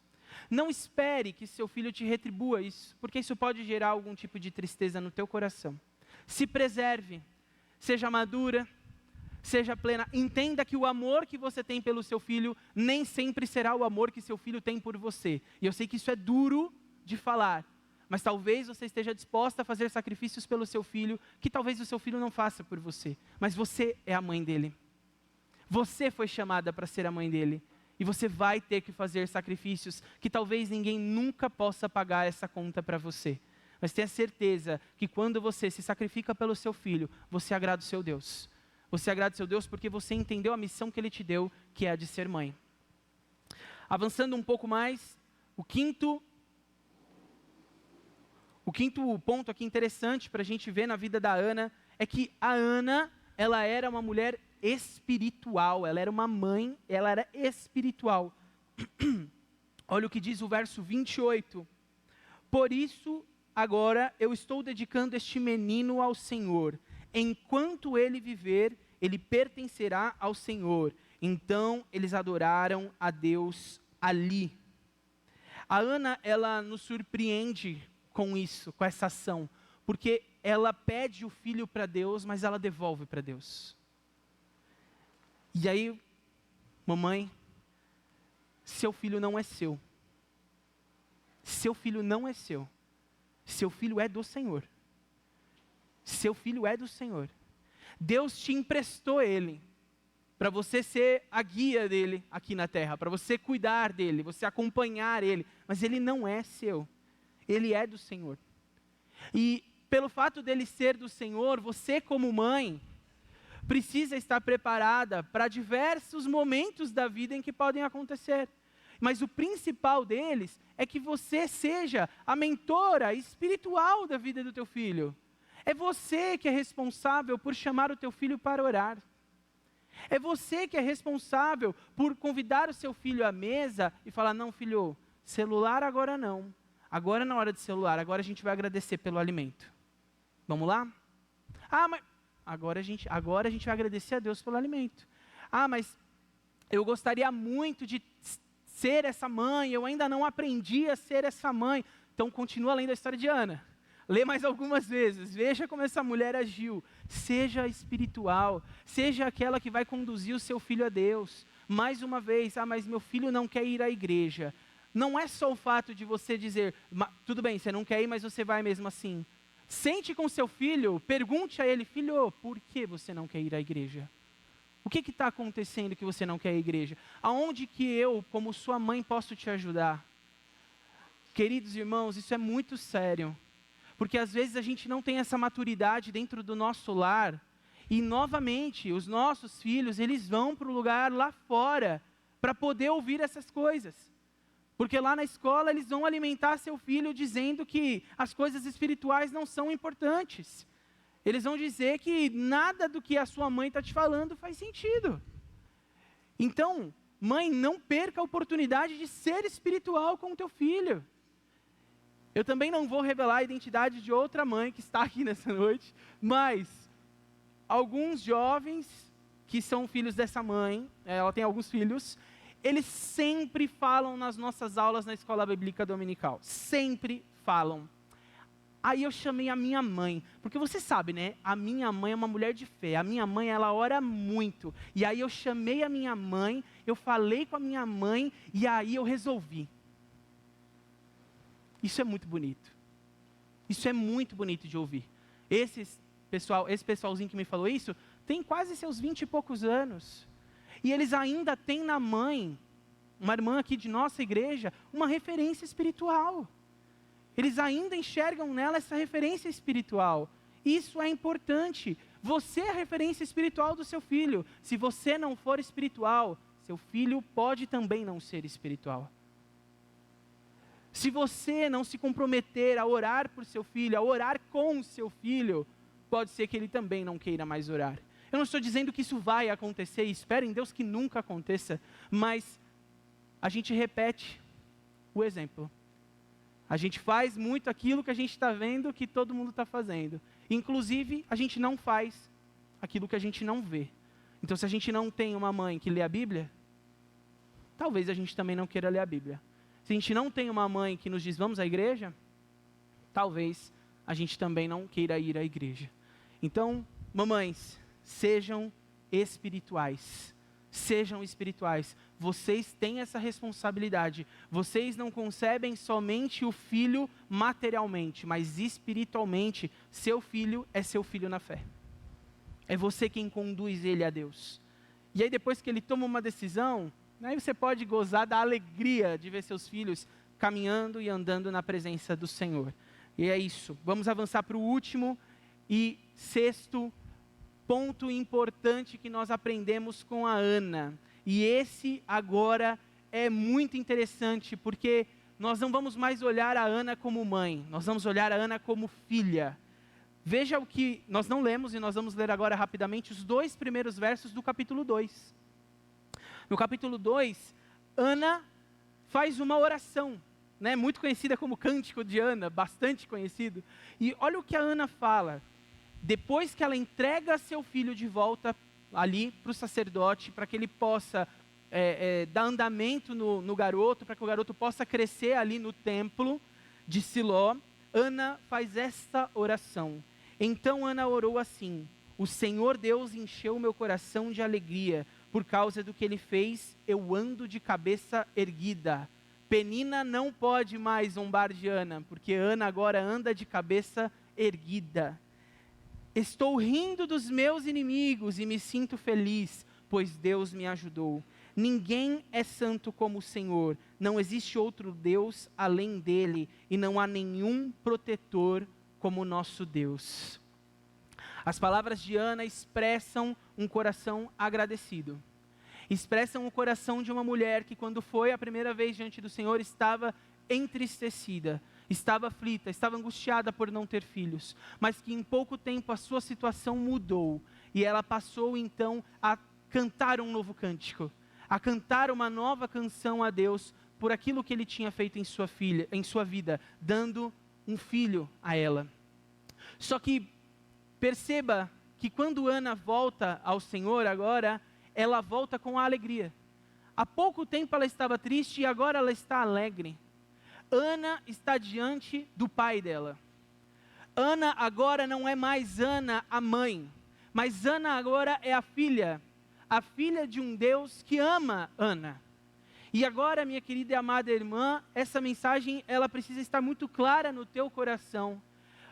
Não espere que seu filho te retribua isso, porque isso pode gerar algum tipo de tristeza no teu coração. Se preserve, seja madura, seja plena. Entenda que o amor que você tem pelo seu filho nem sempre será o amor que seu filho tem por você. E eu sei que isso é duro de falar, mas talvez você esteja disposta a fazer sacrifícios pelo seu filho, que talvez o seu filho não faça por você. Mas você é a mãe dele. Você foi chamada para ser a mãe dele. E você vai ter que fazer sacrifícios que talvez ninguém nunca possa pagar essa conta para você. Mas tenha certeza que quando você se sacrifica pelo seu filho, você agrada o seu Deus. Você agrada o seu Deus porque você entendeu a missão que Ele te deu, que é a de ser mãe. Avançando um pouco mais, o quinto ponto aqui interessante para a gente ver na vida da Ana, é que a Ana, ela era uma mulher espiritual, ela era uma mãe, ela era espiritual. Olha o que diz o verso 28. Por isso, agora eu estou dedicando este menino ao Senhor. Enquanto ele viver, ele pertencerá ao Senhor. Então, eles adoraram a Deus ali. A Ana, ela nos surpreende com isso, com essa ação, porque ela pede o filho para Deus, mas ela devolve para Deus. E aí, mamãe, seu filho não é seu. Seu filho não é seu. Seu filho é do Senhor. Seu filho é do Senhor. Deus te emprestou ele para você ser a guia dele aqui na terra, para você cuidar dele, você acompanhar ele, mas ele não é seu. Ele é do Senhor. E pelo fato dele ser do Senhor, você como mãe precisa estar preparada para diversos momentos da vida em que podem acontecer. Mas o principal deles é que você seja a mentora espiritual da vida do teu filho. É você que é responsável por chamar o teu filho para orar. É você que é responsável por convidar o seu filho à mesa e falar, não filho, celular agora não. Agora não é hora de celular, agora a gente vai agradecer pelo alimento. Vamos lá? Ah, mas agora a gente vai agradecer a Deus pelo alimento. Ah, mas eu gostaria muito de ser essa mãe, eu ainda não aprendi a ser essa mãe. Então continua lendo a história de Ana. Lê mais algumas vezes, veja como essa mulher agiu. Seja espiritual, seja aquela que vai conduzir o seu filho a Deus. Mais uma vez, mas meu filho não quer ir à igreja. Não é só o fato de você dizer, tudo bem, você não quer ir, mas você vai mesmo assim. Sente com seu filho, pergunte a ele, filho, por que você não quer ir à igreja? O que está acontecendo que você não quer ir à igreja? Aonde que eu, como sua mãe, posso te ajudar? Queridos irmãos, isso é muito sério. Porque às vezes a gente não tem essa maturidade dentro do nosso lar. E novamente, os nossos filhos, eles vão para o lugar lá fora para poder ouvir essas coisas. Porque lá na escola eles vão alimentar seu filho dizendo que as coisas espirituais não são importantes. Eles vão dizer que nada do que a sua mãe está te falando faz sentido. Então, mãe, não perca a oportunidade de ser espiritual com o teu filho. Eu também não vou revelar a identidade de outra mãe que está aqui nessa noite, mas alguns jovens que são filhos dessa mãe, ela tem alguns filhos, eles sempre falam nas nossas aulas na escola bíblica dominical. Sempre falam. Aí eu chamei a minha mãe, porque você sabe, né? A minha mãe é uma mulher de fé, a minha mãe, ela ora muito. E aí eu chamei a minha mãe, eu falei com a minha mãe, e aí eu resolvi. Isso é muito bonito. Isso é muito bonito de ouvir. Esse pessoalzinho que me falou isso, tem quase seus 20 e poucos anos. E eles ainda têm na mãe, uma irmã aqui de nossa igreja, uma referência espiritual. Eles ainda enxergam nela essa referência espiritual. Isso é importante. Você é a referência espiritual do seu filho. Se você não for espiritual, seu filho pode também não ser espiritual. Se você não se comprometer a orar por seu filho, a orar com o seu filho, pode ser que ele também não queira mais orar. Eu não estou dizendo que isso vai acontecer, e espero em Deus que nunca aconteça, mas a gente repete o exemplo. A gente faz muito aquilo que a gente está vendo que todo mundo está fazendo. Inclusive, a gente não faz aquilo que a gente não vê. Então, se a gente não tem uma mãe que lê a Bíblia, talvez a gente também não queira ler a Bíblia. Se a gente não tem uma mãe que nos diz, vamos à igreja, talvez a gente também não queira ir à igreja. Então, mamães, sejam espirituais. Sejam espirituais. Vocês têm essa responsabilidade. Vocês não concebem somente o filho materialmente, mas espiritualmente, seu filho é seu filho na fé. É você quem conduz ele a Deus. E aí depois que ele toma uma decisão, aí você pode gozar da alegria de ver seus filhos caminhando e andando na presença do Senhor. E é isso. Vamos avançar para o último e sexto ponto importante que nós aprendemos com a Ana. E esse agora é muito interessante, porque nós não vamos mais olhar a Ana como mãe, nós vamos olhar a Ana como filha. Veja o que nós não lemos, e nós vamos ler agora rapidamente os 2 primeiros versos do capítulo 2. No capítulo 2, Ana faz uma oração, né, muito conhecida como Cântico de Ana, bastante conhecido. E olha o que a Ana fala. Depois que ela entrega seu filho de volta ali para o sacerdote, para que ele possa dar andamento no garoto, para que o garoto possa crescer ali no templo de Siló, Ana faz esta oração. Então Ana orou assim: o Senhor Deus encheu meu coração de alegria, por causa do que ele fez, eu ando de cabeça erguida. Penina não pode mais zombar de Ana, porque Ana agora anda de cabeça erguida. Estou rindo dos meus inimigos e me sinto feliz, pois Deus me ajudou. Ninguém é santo como o Senhor, não existe outro Deus além dele, e não há nenhum protetor como o nosso Deus. As palavras de Ana expressam um coração agradecido. Expressam o coração de uma mulher que, quando foi a primeira vez diante do Senhor, estava entristecida, estava aflita, estava angustiada por não ter filhos, mas que em pouco tempo a sua situação mudou, e ela passou então a cantar um novo cântico, a cantar uma nova canção a Deus, por aquilo que ele tinha feito em sua vida, dando um filho a ela. Só que, perceba que quando Ana volta ao Senhor agora, ela volta com a alegria. Há pouco tempo ela estava triste e agora ela está alegre. Ana está diante do pai dela. Ana agora não é mais Ana a mãe, mas Ana agora é a filha de um Deus que ama Ana. E agora, minha querida e amada irmã, essa mensagem ela precisa estar muito clara no teu coração.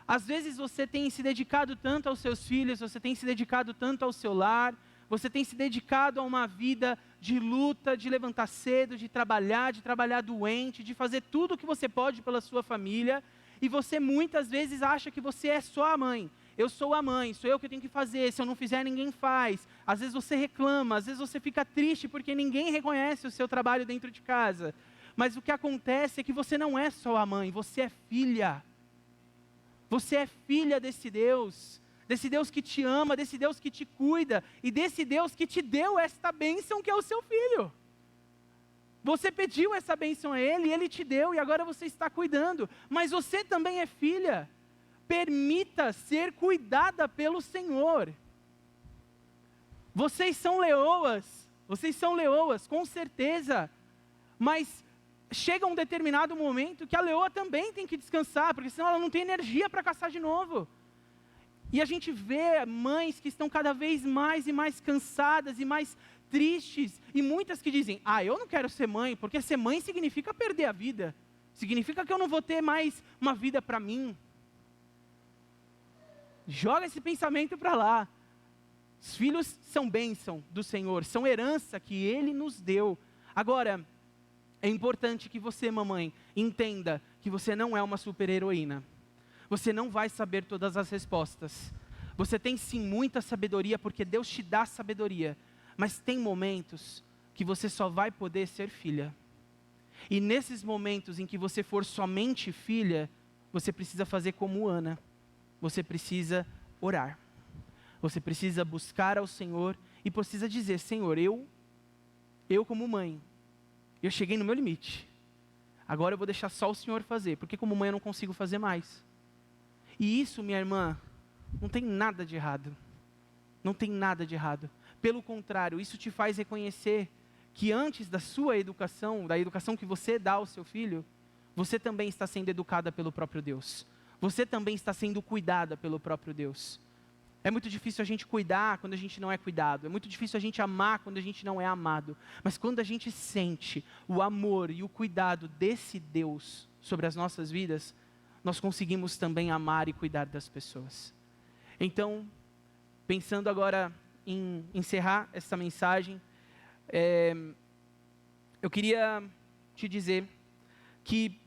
Às vezes você tem se dedicado tanto aos seus filhos, você tem se dedicado tanto ao seu lar, você tem se dedicado a uma vida de luta, de levantar cedo, de trabalhar doente, de fazer tudo o que você pode pela sua família, e você muitas vezes acha que você é só a mãe. Eu sou a mãe, sou eu que tenho que fazer, se eu não fizer ninguém faz. Às vezes você reclama, às vezes você fica triste porque ninguém reconhece o seu trabalho dentro de casa. Mas o que acontece é que você não é só a mãe, você é filha. Você é filha desse Deus que te ama, desse Deus que te cuida, e desse Deus que te deu esta bênção que é o seu filho. Você pediu essa bênção a Ele, Ele te deu, e agora você está cuidando. Mas você também é filha. Permita ser cuidada pelo Senhor. Vocês são leoas, com certeza, mas chega um determinado momento que a leoa também tem que descansar, porque senão ela não tem energia para caçar de novo. E a gente vê mães que estão cada vez mais e mais cansadas e mais tristes, e muitas que dizem, eu não quero ser mãe, porque ser mãe significa perder a vida, significa que eu não vou ter mais uma vida para mim. Joga esse pensamento para lá. Os filhos são bênção do Senhor, são herança que Ele nos deu. Agora, é importante que você, mamãe, entenda que você não é uma super-heroína. Você não vai saber todas as respostas. Você tem sim muita sabedoria, porque Deus te dá sabedoria. Mas tem momentos que você só vai poder ser filha. E nesses momentos em que você for somente filha, você precisa fazer como Ana. Você precisa orar. Você precisa buscar ao Senhor e precisa dizer, Senhor, eu como mãe, eu cheguei no meu limite. Agora eu vou deixar só o Senhor fazer, porque como mãe eu não consigo fazer mais. E isso, minha irmã, não tem nada de errado. Não tem nada de errado. Pelo contrário, isso te faz reconhecer que antes da sua educação, da educação que você dá ao seu filho, você também está sendo educada pelo próprio Deus. Você também está sendo cuidada pelo próprio Deus. É muito difícil a gente cuidar quando a gente não é cuidado. É muito difícil a gente amar quando a gente não é amado. Mas quando a gente sente o amor e o cuidado desse Deus sobre as nossas vidas, nós conseguimos também amar e cuidar das pessoas. Então, pensando agora em encerrar essa mensagem, eu queria te dizer que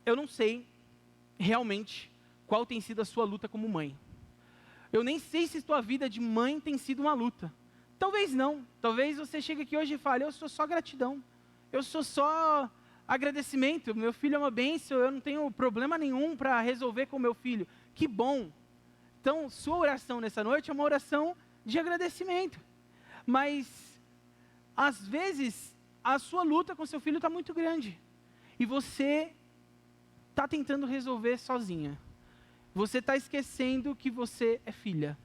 eu não sei realmente qual tem sido a sua luta como mãe. Eu nem sei se sua vida de mãe tem sido uma luta. Talvez não. Talvez você chegue aqui hoje e fale, eu sou só gratidão. Eu sou só agradecimento. Meu filho é uma bênção, eu não tenho problema nenhum para resolver com meu filho. Que bom. Então, sua oração nessa noite é uma oração de agradecimento. Mas, às vezes, a sua luta com seu filho está muito grande. E você está tentando resolver sozinha. Você está esquecendo que você é filha.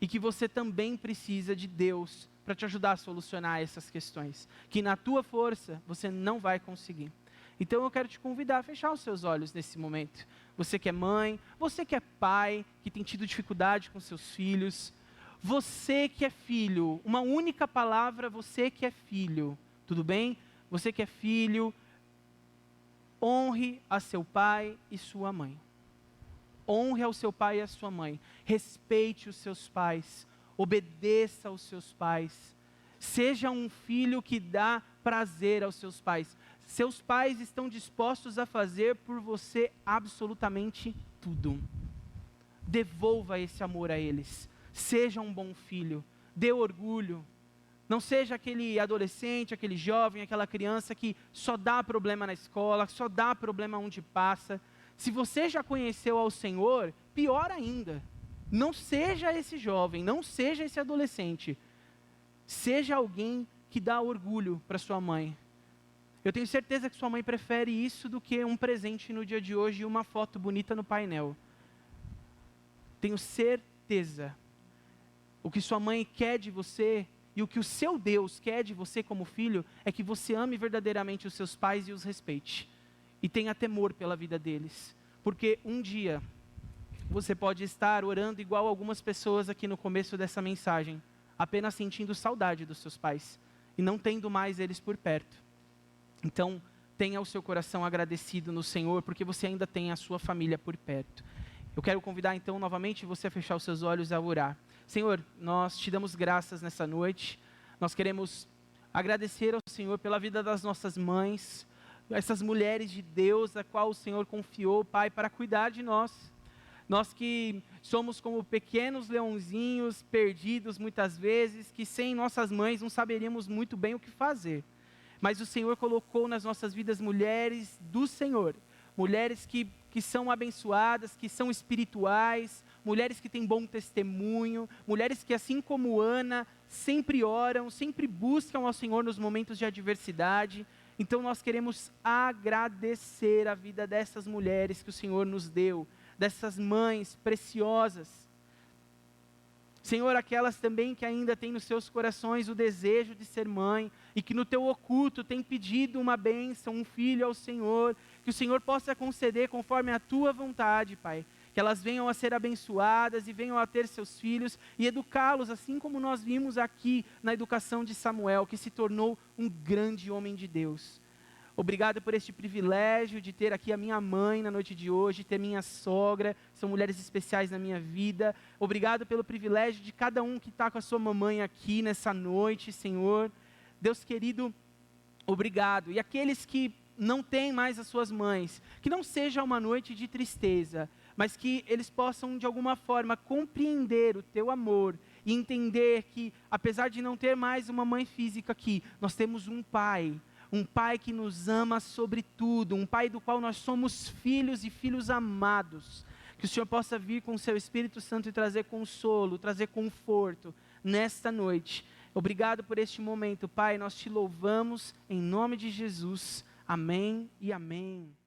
E que você também precisa de Deus para te ajudar a solucionar essas questões. Que na tua força você não vai conseguir. Então eu quero te convidar a fechar os seus olhos nesse momento. Você que é mãe, você que é pai, que tem tido dificuldade com seus filhos. Você que é filho, uma única palavra, você que é filho. Tudo bem? Você que é filho, honre a seu pai e sua mãe. Honre ao seu pai e à sua mãe. Respeite os seus pais. Obedeça aos seus pais. Seja um filho que dá prazer aos seus pais. Seus pais estão dispostos a fazer por você absolutamente tudo. Devolva esse amor a eles. Seja um bom filho. Dê orgulho. Não seja aquele adolescente, aquele jovem, aquela criança que só dá problema na escola, só dá problema onde passa. Se você já conheceu ao Senhor, pior ainda. Não seja esse jovem, não seja esse adolescente. Seja alguém que dá orgulho para sua mãe. Eu tenho certeza que sua mãe prefere isso do que um presente no dia de hoje e uma foto bonita no painel. Tenho certeza. O que sua mãe quer de você e o que o seu Deus quer de você como filho é que você ame verdadeiramente os seus pais e os respeite. E tenha temor pela vida deles. Porque um dia você pode estar orando igual algumas pessoas aqui no começo dessa mensagem, apenas sentindo saudade dos seus pais e não tendo mais eles por perto. Então, tenha o seu coração agradecido no Senhor, porque você ainda tem a sua família por perto. Eu quero convidar então novamente você a fechar os seus olhos e a orar. Senhor, nós te damos graças nessa noite. Nós queremos agradecer ao Senhor pela vida das nossas mães, essas mulheres de Deus, a qual o Senhor confiou, Pai, para cuidar de nós. Nós que somos como pequenos leãozinhos, perdidos muitas vezes, que sem nossas mães não saberíamos muito bem o que fazer. Mas o Senhor colocou nas nossas vidas mulheres do Senhor, mulheres que são abençoadas, que são espirituais, mulheres que têm bom testemunho, mulheres que, assim como Ana, sempre oram, sempre buscam ao Senhor nos momentos de adversidade. Então nós queremos agradecer a vida dessas mulheres que o Senhor nos deu, dessas mães preciosas. Senhor, aquelas também que ainda têm nos seus corações o desejo de ser mãe e que no teu oculto têm pedido uma bênção, um filho ao Senhor, que o Senhor possa conceder conforme a tua vontade, Pai. Que elas venham a ser abençoadas e venham a ter seus filhos e educá-los, assim como nós vimos aqui na educação de Samuel, que se tornou um grande homem de Deus. Obrigado por este privilégio de ter aqui a minha mãe na noite de hoje, ter minha sogra, são mulheres especiais na minha vida. Obrigado pelo privilégio de cada um que está com a sua mamãe aqui nessa noite, Senhor. Deus querido, obrigado. E aqueles que não têm mais as suas mães, que não seja uma noite de tristeza, mas que eles possam de alguma forma compreender o teu amor e entender que, apesar de não ter mais uma mãe física aqui, nós temos um Pai que nos ama sobre tudo, um Pai do qual nós somos filhos e filhos amados. Que o Senhor possa vir com o seu Espírito Santo e trazer consolo, trazer conforto nesta noite. Obrigado por este momento, Pai, nós te louvamos em nome de Jesus. Amém e amém.